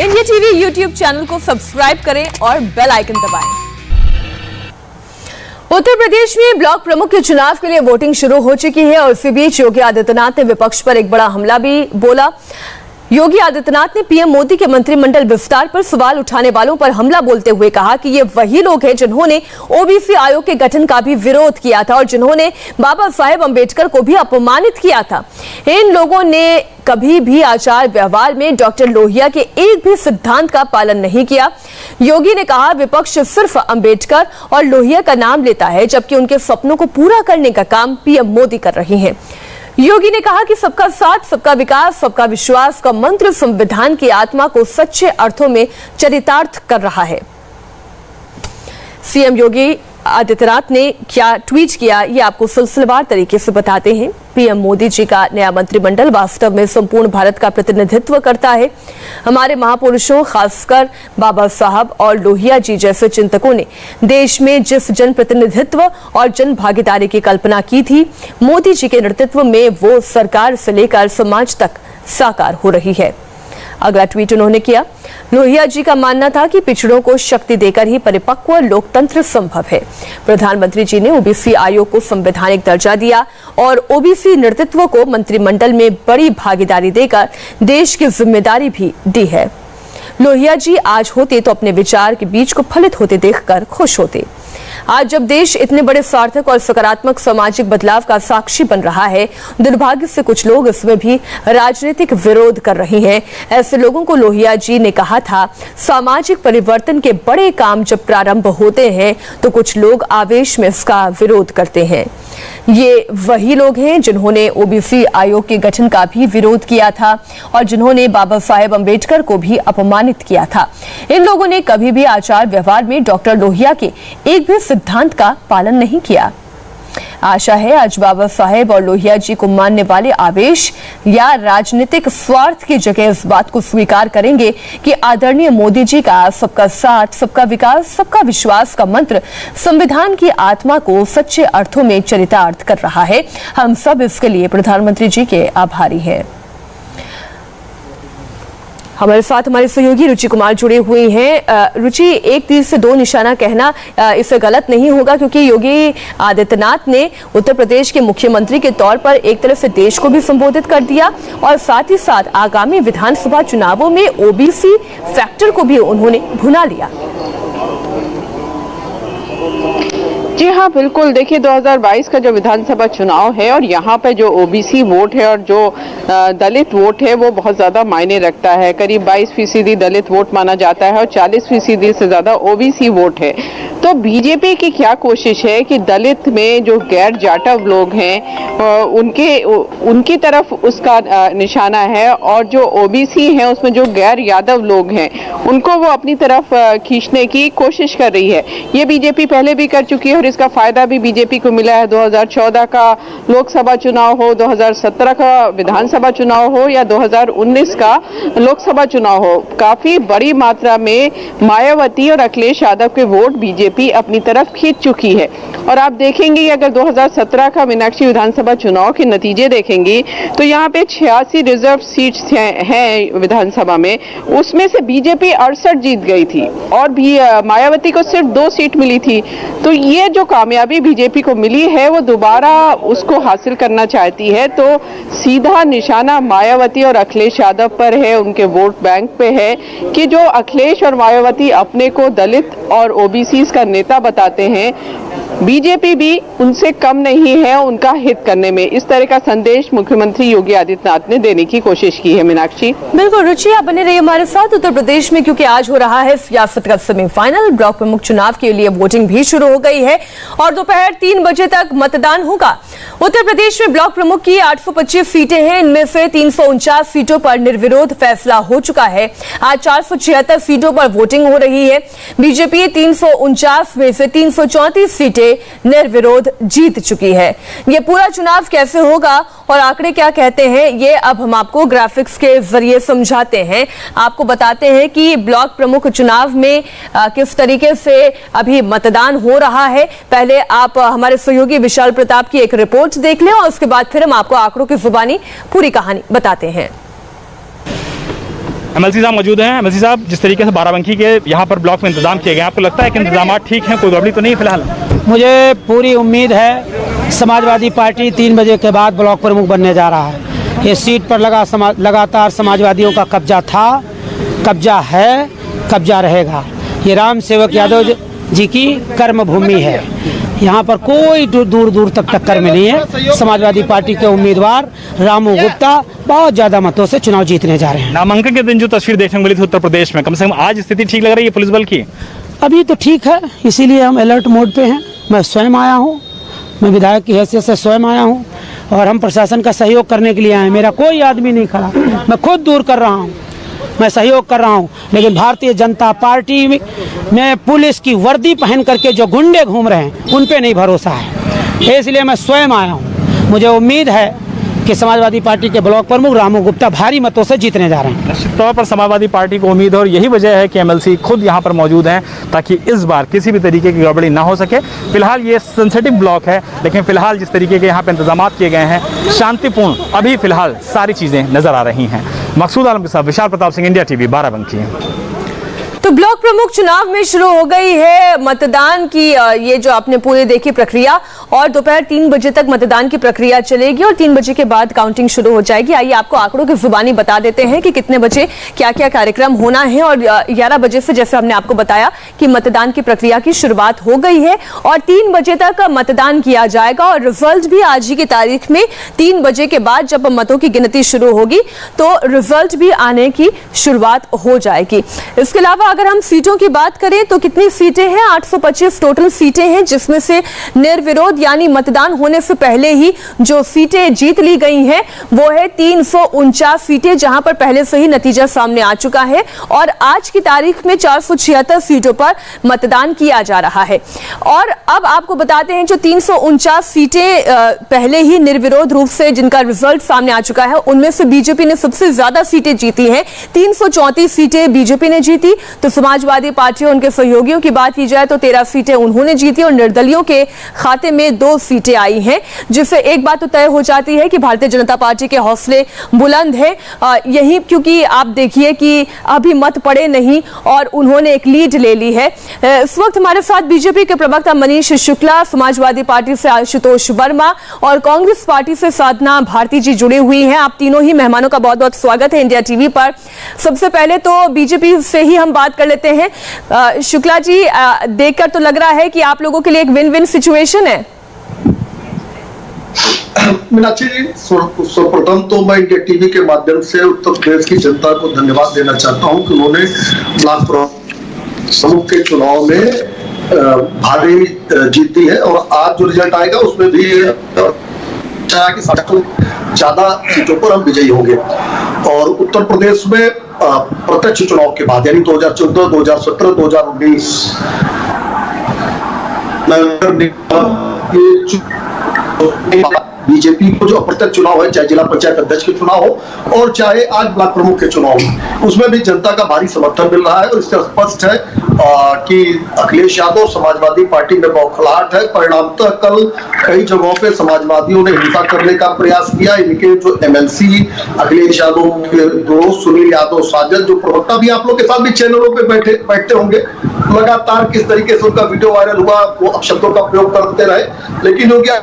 India TV YouTube channel को subscribe करें और बेल आइकन दबाएं। उत्तर प्रदेश में ब्लॉक प्रमुख के चुनाव के लिए वोटिंग शुरू हो चुकी है और इसी बीच योगी आदित्यनाथ ने विपक्ष पर एक बड़ा हमला भी बोला। योगी आदित्यनाथ ने पीएम मोदी के मंत्रिमंडल विस्तार पर सवाल उठाने वालों पर हमला बोलते हुए कहा कि ये वही लोग हैं जिन्होंने ओबीसी आयोग के गठन का भी विरोध किया था और जिन्होंने बाबा साहेब अंबेडकर को भी अपमानित किया था। इन लोगों ने कभी भी आचार व्यवहार में डॉक्टर लोहिया के एक भी सिद्धांत का पालन नहीं किया। योगी ने कहा विपक्ष सिर्फ अंबेडकर और लोहिया का नाम लेता है जबकि उनके सपनों को पूरा करने का काम पीएम मोदी कर रहे हैं। योगी ने कहा कि सबका साथ, सबका विकास, सबका विश्वास का मंत्र संविधान की आत्मा को सच्चे अर्थों में चरितार्थ कर रहा है। सीएम योगी आदित्यनाथ ने क्या ट्वीट किया ये आपको सिलसिलेवार तरीके से बताते हैं। पीएम मोदी जी का नया मंत्रिमंडल वास्तव में संपूर्ण भारत का प्रतिनिधित्व करता है। हमारे महापुरुषों खासकर बाबा साहब और लोहिया जी जैसे चिंतकों ने देश में जिस जन प्रतिनिधित्व और जन भागीदारी की कल्पना की थी, मोदी जी के नेतृत्व में वो सरकार से लेकर समाज तक साकार हो रही है। अगला ट्वीट उन्होंने किया, लोहिया जी का मानना था कि पिछड़ों को शक्ति देकर ही परिपक्व लोकतंत्र संभव है। प्रधानमंत्री जी ने ओबीसी आयोग को संवैधानिक दर्जा दिया और ओबीसी नेतृत्व को मंत्रिमंडल में बड़ी भागीदारी देकर देश की जिम्मेदारी भी दी है। लोहिया जी आज होते तो अपने विचार के बीज को फलित होते देखकर खुश होते। आज जब देश इतने बड़े सार्थक और सकारात्मक सामाजिक बदलाव का साक्षी बन रहा है, दुर्भाग्य से कुछ लोग इसमें भी राजनीतिक विरोध कर रहे हैं। ऐसे लोगों को लोहिया जी ने कहा था, सामाजिक परिवर्तन के बड़े काम जब प्रारंभ होते हैं तो कुछ लोग आवेश में इसका विरोध करते हैं। ये वही लोग हैं जिन्होंने ओबीसी आयोग के गठन का भी विरोध किया था और जिन्होंने बाबा साहेब अंबेडकर को भी अपमानित किया था। इन लोगों ने कभी भी आचार व्यवहार में डॉक्टर लोहिया के एक भी सिद्धांत का पालन नहीं किया। आशा है आज बाबा साहेब और लोहिया जी को मानने वाले आवेश या राजनीतिक स्वार्थ की जगह इस बात को स्वीकार करेंगे कि आदरणीय मोदी जी का सबका साथ, सबका विकास, सबका विश्वास का मंत्र संविधान की आत्मा को सच्चे अर्थों में चरितार्थ कर रहा है। हम सब इसके लिए प्रधानमंत्री जी के आभारी हैं। हमारे साथ हमारे सहयोगी रुचि कुमार जुड़े हुए हैं। रुचि, एक तीर से दो निशाना कहना इससे गलत नहीं होगा क्योंकि योगी आदित्यनाथ ने उत्तर प्रदेश के मुख्यमंत्री के तौर पर एक तरफ से देश को भी संबोधित कर दिया और साथ ही साथ आगामी विधानसभा चुनावों में ओबीसी फैक्टर को भी उन्होंने भुना लिया। जी हाँ, बिल्कुल। देखिए 2022 का जो विधानसभा चुनाव है और यहाँ पे जो ओबीसी वोट है और जो दलित वोट है वो बहुत ज़्यादा मायने रखता है। करीब 22% दलित वोट माना जाता है और 40% से ज़्यादा ओबीसी वोट है। तो बीजेपी की क्या कोशिश है कि दलित में जो गैर जाटव लोग हैं उनकी तरफ उसका निशाना है और जो ओबीसी हैं उसमें जो गैर यादव लोग हैं उनको वो अपनी तरफ खींचने की कोशिश कर रही है। ये बीजेपी पहले भी कर चुकी है और इसका फायदा भी बीजेपी को मिला है। 2014 का लोकसभा चुनाव हो, 2017 का विधानसभा चुनाव हो या 2019 का लोकसभा चुनाव हो, काफी बड़ी मात्रा में मायावती और अखिलेश यादव के वोट बीजेपी अपनी तरफ खींच चुकी है। और आप देखेंगे अगर 2017 का मीनाक्षी विधानसभा चुनाव के नतीजे देखेंगी तो यहाँ पे 86 रिजर्व सीट्स हैं विधानसभा में, उसमें से बीजेपी 68 जीत गई थी और भी मायावती को सिर्फ 2 सीट मिली थी। तो ये जो कामयाबी बीजेपी को मिली है वो दोबारा उसको हासिल करना चाहती है। तो सीधा निशाना मायावती और अखिलेश यादव पर है, उनके वोट बैंक पे है कि जो अखिलेश और मायावती अपने को दलित और ओबीसी का नेता बताते हैं, बीजेपी भी उनसे कम नहीं है उनका हित करने में। इस तरह का संदेश मुख्यमंत्री योगी आदित्यनाथ ने देने की कोशिश की है। मीनाक्षी, बिल्कुल। रुचि, आप बने रहिए हमारे साथ। उत्तर प्रदेश में क्योंकि आज हो रहा है सियासत का सेमीफाइनल, ब्लॉक प्रमुख चुनाव के लिए वोटिंग भी शुरू हो गई है और दोपहर 3 बजे तक मतदान होगा। उत्तर प्रदेश में ब्लॉक प्रमुख की 825 सीटें हैं, इनमें से 349 सीटों पर निर्विरोध फैसला हो चुका है। आज 476 सीटों पर वोटिंग हो रही है। बीजेपी 349 में से 334 सीटें निर्विरोध जीत चुकी है। ये पूरा चुनाव कैसे होगा और आंकड़े क्या कहते हैं, ये अब हम आपको ग्राफिक्स के जरिए समझाते हैं। आपको बताते हैं कि ब्लॉक प्रमुख चुनाव में किस तरीके से अभी मतदान हो रहा है। पहले आप हमारे सहयोगी विशाल प्रताप की एक रिपोर्ट देख लें और उसके बाद फिर हम आपको आंकड़ों की जुबानी पूरी कहानी बताते हैं। एमएलसी साहब मौजूद हैं। एमएलसी साहब, जिस तरीके से बाराबंकी के यहाँ पर ब्लॉक में इंतजाम किए गए, आपको लगता है कि इंतजाम ठीक हैं, कोई गड़बड़ी तो नहीं फिलहाल? मुझे पूरी उम्मीद है। समाजवादी पार्टी 3 बजे के बाद ब्लॉक प्रमुख बनने जा रहा है। ये सीट पर लगातार समाजवादियों का कब्जा था, कब्जा है, कब्जा रहेगा। ये राम सेवक यादव जी की कर्म भूमि है। यहाँ पर कोई दूर दूर तक टक्कर में नहीं है। समाजवादी पार्टी के उम्मीदवार रामू गुप्ता बहुत ज्यादा मतों से चुनाव जीतने जा रहे हैं। नामांकन के दिन जो तस्वीर देखने को मिली थी उत्तर प्रदेश में, कम से कम आज स्थिति ठीक लग रही है पुलिस बल की? अभी तो ठीक है, इसीलिए हम अलर्ट मोड पे हैं। मैं स्वयं आया हूँ, मैं विधायक की हैसियत से स्वयं आया हूँ और हम प्रशासन का सहयोग करने के लिए आए हैं। मेरा कोई आदमी नहीं खड़ा, मैं खुद दूर कर रहा हूँ, मैं सहयोग कर रहा हूँ। लेकिन भारतीय जनता पार्टी में पुलिस की वर्दी पहन करके जो गुंडे घूम रहे हैं उन पे नहीं भरोसा है, इसलिए मैं स्वयं आया हूँ। मुझे उम्मीद है कि समाजवादी पार्टी के ब्लॉक प्रमुख रामू गुप्ता भारी मतों से जीतने जा रहे हैं। निश्चित तौर पर समाजवादी पार्टी को उम्मीद है और यही वजह है कि एमएलसी खुद यहाँ पर मौजूद हैं ताकि इस बार किसी भी तरीके की गड़बड़ी ना हो सके। फिलहाल ये सेंसिटिव ब्लॉक है, लेकिन फिलहाल जिस तरीके के यहाँ पे इंतजाम किए गए हैं शांतिपूर्ण अभी फिलहाल सारी चीज़ें नजर आ रही हैं। मकसूद आलम के साथ विशाल प्रताप सिंह, इंडिया टीवी, बाराबंकी। तो ब्लॉक प्रमुख चुनाव में शुरू हो गई है मतदान की ये जो आपने पूरी देखी प्रक्रिया, और दोपहर 3 बजे तक मतदान की प्रक्रिया चलेगी और 3 बजे के बाद काउंटिंग शुरू हो जाएगी। आइए आपको आंकड़ों की जुबानी बता देते हैं कि कितने बजे क्या क्या कार्यक्रम होना है। और 11 बजे से, जैसे हमने आपको बताया, कि मतदान की प्रक्रिया की शुरुआत हो गई है और 3 बजे तक मतदान किया जाएगा और रिजल्ट भी आज ही की तारीख में 3 बजे के बाद जब मतों की गिनती शुरू होगी तो रिजल्ट भी आने की शुरुआत हो जाएगी। इसके अलावा अगर हम सीटों की बात करें तो कितनी सीटें हैं? 825 टोटल सीटें हैं, जिसमें से निर्विरोध यानी मतदान होने से पहले ही जो सीटें जीत ली गई हैं वो है 349 सीटें, जहां पर पहले से ही नतीजा सामने आ चुका है और आज की तारीख में 476 सीटों पर मतदान किया जा रहा है। और अब आपको बताते हैं जो 349 सीटें पहले ही निर्विरोध रूप से जिनका रिजल्ट सामने आ चुका है, उनमें से बीजेपी ने सबसे ज्यादा सीटें जीती हैं। 334 सीटें बीजेपी ने जीती। तो समाजवादी पार्टी और उनके सहयोगियों की बात की जाए तो 13 सीटें उन्होंने जीती और निर्दलियों के खाते में 2 सीटें आई हैं, जिससे एक बात तो तय हो जाती है कि भारतीय जनता पार्टी के हौसले बुलंद हैं। यही क्योंकि आप देखिए कि अभी मत पड़े नहीं और उन्होंने एक लीड ले ली है। इस वक्त हमारे साथ बीजेपी के प्रवक्ता मनीष शुक्ला, समाजवादी पार्टी से आशुतोष वर्मा और कांग्रेस पार्टी से साधना भारती जी जुड़ी हुई हैं। आप तीनों ही मेहमानों का बहुत बहुत स्वागत है इंडिया टीवी पर। सबसे पहले तो बीजेपी से ही हम बात कर लेते हैं। शुक्ला जी, देखकर तो लग रहा है कि आप लोगों के लिए एक विन विन सिचुएशन है। मीनाक्षी जी, सर्वप्रथम तो मैं इंडिया टीवी के माध्यम से उत्तर प्रदेश की जनता को धन्यवाद देना चाहता हूं कि उन्होंने ब्लॉक प्रमुख के चुनाव में भारी जीती है और आज जो रिजल्ट आएगा उसमें भी ज्यादा सीटों पर हम विजयी होंगे। और उत्तर प्रदेश में प्रत्यक्ष चुनाव के बाद यानी 2014, 2017, 2019 बीजेपी को जो अप्रत्यक्ष चुनाव है, चाहे जिला पंचायत अध्यक्ष के चुनाव हो और चाहे आज ब्लॉक प्रमुख के चुनाव हो, उसमें भी जनता का भारी समर्थन मिल रहा है और इससे स्पष्ट है कि अखिलेश यादव समाजवादी पार्टी में बौखलाहट है। परिणामतः कल कई जगहों पे समाजवादियों ने हिंसा करने का प्रयास किया। इनके जो एमएलसी अखिलेश यादव के दोस्त सुनील यादव साजन, जो प्रवक्ता भी आप लोग के साथ भी चैनलों पे बैठते होंगे, लगातार किस तरीके से उनका वीडियो वायरल हुआ, वो अपशब्दों का प्रयोग करते रहे। लेकिन हो गया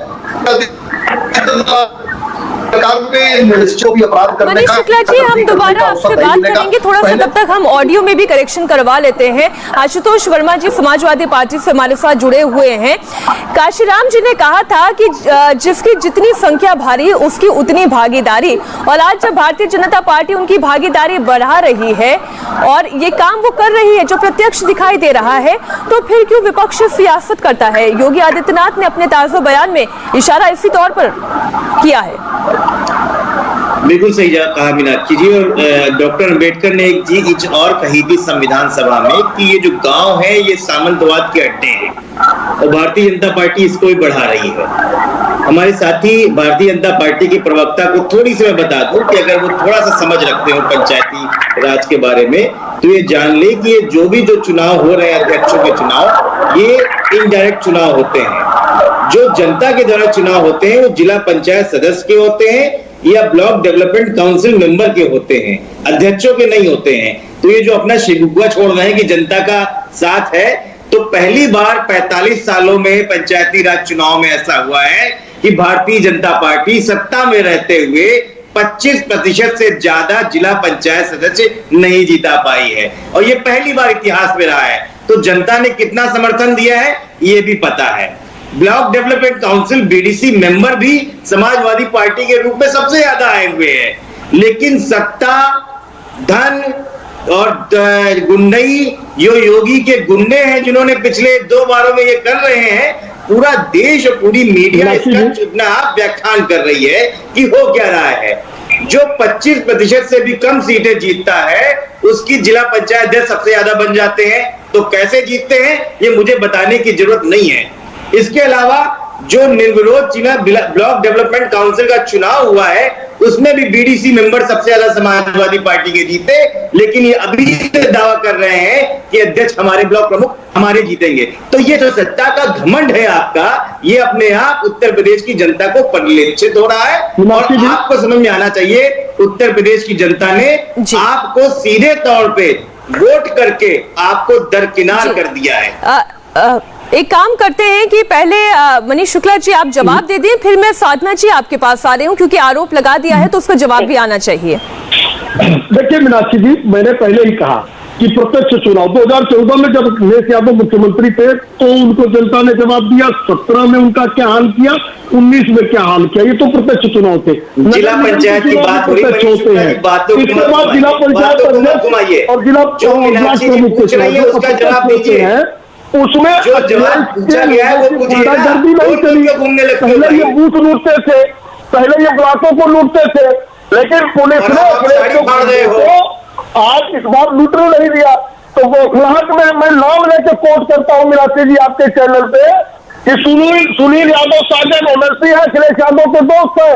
मनीष शुक्ला जी, हम दोबारा आपसे बात करेंगे थोड़ा सा, तब तक हम ऑडियो में भी करेक्शन करवा लेते हैं। आशुतोष वर्मा जी समाजवादी पार्टी से हमारे साथ जुड़े हुए हैं। काशीराम जी ने कहा था कि जिसकी जितनी संख्या भारी उसकी उतनी भागीदारी, और आज जब भारतीय जनता पार्टी उनकी भागीदारी बढ़ा रही है और ये काम वो कर रही है जो प्रत्यक्ष दिखाई दे रहा है, तो फिर क्यों विपक्ष सियासत करता है? योगी आदित्यनाथ ने अपने ताज़ा बयान में इशारा इसी तौर पर किया है। बिल्कुल सही कहा मीनाक्षी जी। और डॉक्टर अंबेडकर ने एक चीज और कही थी संविधान सभा में कि ये जो गांव है ये सामंतवाद के अड्डे हैं और भारतीय जनता पार्टी इसको ही बढ़ा रही है। हमारे साथी भारतीय जनता पार्टी के प्रवक्ता को थोड़ी सी मैं बता दूं कि अगर वो थोड़ा सा समझ रखते हो पंचायती राज के बारे में, तो ये जान ले कि ये जो भी जो चुनाव हो रहे हैं अध्यक्षों के चुनाव, ये इनडायरेक्ट चुनाव होते हैं। जो जनता के द्वारा चुनाव होते हैं वो जिला पंचायत सदस्य के होते हैं या ब्लॉक डेवलपमेंट काउंसिल मेंबर के होते हैं, अध्यक्षों के नहीं होते हैं। तो ये जो अपना शिकवा छोड़ रहे हैं कि जनता का साथ है, तो पहली बार 45 सालों में पंचायती राज चुनाव में ऐसा हुआ है कि भारतीय जनता पार्टी सत्ता में रहते हुए 25% से ज्यादा जिला पंचायत सदस्य नहीं जीता पाई है, और ये पहली बार इतिहास में रहा है। तो जनता ने कितना समर्थन दिया है ये भी पता है। Block development council BDC member भी समाजवादी पार्टी के रूप में सबसे ज्यादा आए हुए हैं, लेकिन सत्ता, धन और गुंडई, यो योगी के गुंडे हैं जिन्होंने पिछले 2 बारों में ये कर रहे हैं। पूरा देश और पूरी मीडिया इसका अपना व्याख्यान कर रही है कि हो क्या रहा है। जो 25% से भी कम सीटें जीतता है उसकी जिला पंचायत अध्यक्ष सबसे ज्यादा बन जाते हैं। तो कैसे जीतते हैं ये मुझे बताने की जरूरत नहीं है। इसके अलावा जो निर्विरोध ब्लॉक डेवलपमेंट काउंसिल का चुनाव हुआ है उसमें भी बीडीसी मेंबर सबसे ज्यादा समाजवादी पार्टी के जीते, लेकिन ये अभी दावा कर रहे हैं कि अध्यक्ष हमारे ब्लॉक प्रमुख हमारे जीतेंगे। तो ये जो सत्ता का घमंड है आपका, ये अपने आप उत्तर प्रदेश की जनता को परिलक्षित हो रहा है। और आपको समझ में आना चाहिए उत्तर प्रदेश की जनता ने आपको सीधे तौर पे वोट करके आपको दरकिनार कर दिया है। एक काम करते हैं कि पहले मनीष शुक्ला जी आप जवाब दे दें, फिर मैं साधना जी आपके पास आ रही हूँ, क्योंकि आरोप लगा दिया है तो उसका जवाब भी आना चाहिए। देखिए मीनाक्षी जी, मैंने पहले ही कहा कि प्रत्यक्ष चुनाव 2014 में जब अखिलेश यादव मुख्यमंत्री थे तो उनको जनता ने जवाब दिया, 17 में उनका क्या हाल किया, 19 में क्या हाल किया, ये तो प्रत्यक्ष चुनाव थे। जिला पंचायत की बात होते हैं, इसके बाद जिला पंचायत अध्यक्ष और जिला प्रमुख के चुनाव हैं, उसमें जो जवाब पूछा गया है वो गुंडागर्दी नहीं चली। पहले ये बूथ लूटते थे, पहले ये ब्लॉकों को लूटते थे, लेकिन पुलिस ने आज इस बार लूटने नहीं दिया। तो बौखलाहट में मैं नाम लेकर कोट करता हूँ मीनाक्षी जी आपके चैनल पे कि सुनील यादव साजन एमएलसी है, अखिलेश यादव के दोस्त है,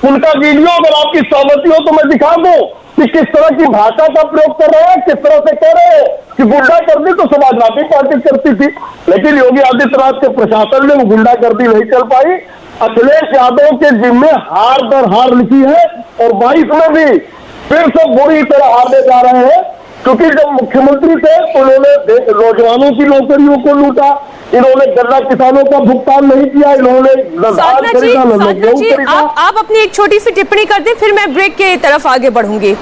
उनका वीडियो अगर आपकी सहमति हो तो मैं दिखा दूं कि किस तरह की भाषा का प्रयोग कर रहे हैं, किस तरह से कह रहे हैं कि गुंडागर्दी तो समाजवादी पार्टी करती थी, लेकिन योगी आदित्यनाथ के प्रशासन में वो गुंडागर्दी नहीं चल पाई। अखिलेश यादव के जिम्मे हार दर हार लिखी है और 22 में भी फिर से बुरी तरह हारने जा रहे हैं, क्योंकि जब मुख्यमंत्री थे तो उन्होंने नौजवानों की नौकरियों को लूटा, इन्होंने गन्ना किसानों का भुगतान नहीं किया, इन्होंने साधना जी आप अपनी एक छोटी सी टिप्पणी कर दें, फिर मैं ब्रेक के तरफ आगे बढ़ूंगी।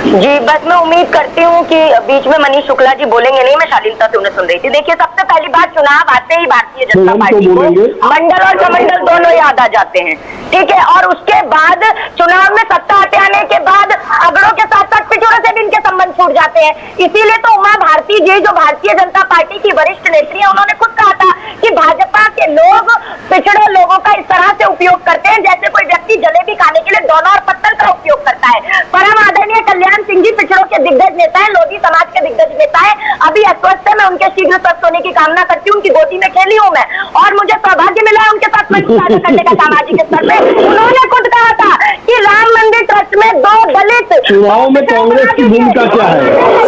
जी बस मैं उम्मीद करती हूँ कि बीच में मनीष शुक्ला जी बोलेंगे नहीं, मैं शालीनता से उन्हें सुन रही थी। देखिए सबसे पहली बात, चुनाव आते ही भारतीय जनता पार्टी को मंडल और कमंडल दोनों याद आ जाते हैं, ठीक है। और उसके बाद चुनाव में सत्ता हटे आने के बाद अगड़ों के साथ साथ पिछड़ों से भी इनके संबंध छूट जाते हैं। इसीलिए तो उमा भारती जी जो भारतीय जनता पार्टी की वरिष्ठ नेत्री है, उन्होंने खुद कहा था कि भाजपा के लोग पिछड़े लोगों का इस तरह से उपयोग करते हैं जैसे कोई व्यक्ति जलेबी खाने के लिए दोना और पत्थर का उपयोग करता है। परम आदरणीय कल्याण सिंह जी पिछड़ों के दिग्गज नेता है, लोधी समाज के दिग्गज नेता है, अभी अस्वस्थ है, मैं उनके शीघ्र स्वस्थ होने की कामना करती हूँ। उनकी गोदी में खेली हूँ मैं और मुझे सौभाग्य मिला है उनके साथ साझा करने का सामाजिक स्तर पे। उन्होंने खुद कहा था कि राम मंदिर ट्रस्ट में 2 दलित चुनाव में कांग्रेस की भूमिका क्या है।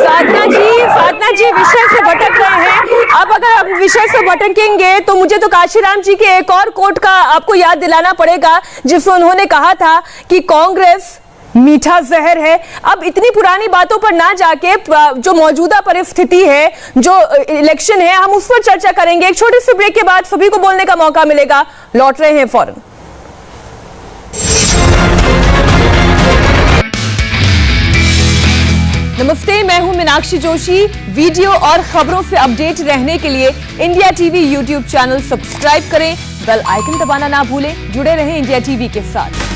साधना जी विषय से भटक रहे हैं। अब अगर हम विषय से भटकेंगे तो मुझे तो काशीराम जी के एक और कोट का आपको याद दिलाना पड़ेगा, जिसमें उन्होंने कहा था कि कांग्रेस मीठा जहर है। अब इतनी पुरानी बातों पर ना जाके जो मौजूदा परिस्थिति है, जो इलेक्शन है, हम उस पर चर्चा करेंगे। एक छोटी सी ब्रेक के बाद सभी को बोलने का मौका मिलेगा। लौट रहे हैं फौरन। नमस्ते, मैं हूं मीनाक्षी जोशी। वीडियो और खबरों से अपडेट रहने के लिए India TV YouTube channel subscribe करें, बेल आइकन दबाना ना भूलें। जुड़े रहें इंडिया टीवी के साथ।